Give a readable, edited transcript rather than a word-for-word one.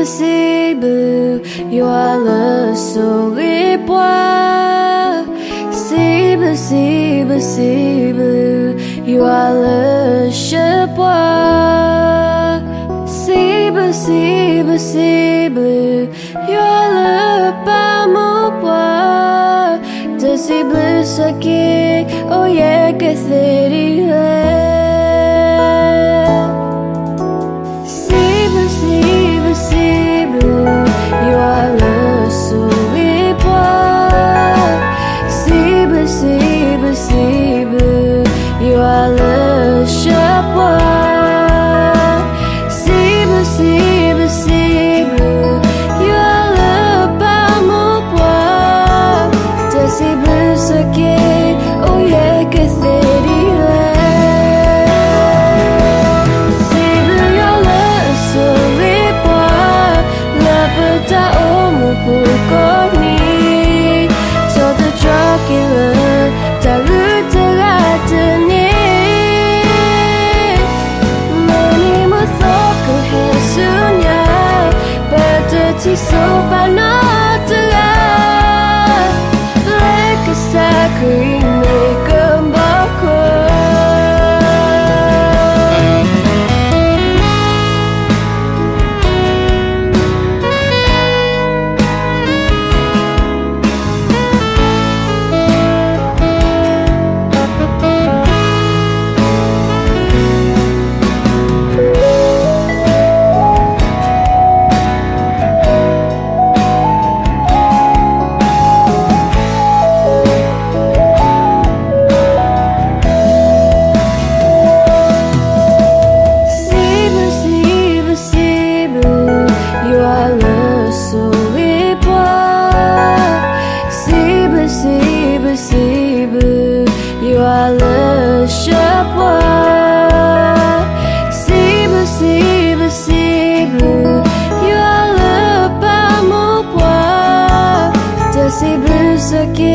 Cible, you are le sourire. Cible, you are le chepois. Cible, you are le pamopois. De cible ce qui, oh yeah, que c'est you are le sourire. Cible, you are le chapeau. Cible, you are le pamopois. De cible ce qui, oh yeah, que c'est Pukoni, so the Dracula, Taruteratani. Many Muthoku Hesunya, better Tisopanatara, like a sacred make a bako. You are le chapeau. Cible, you are le pamopois. De cible ce qui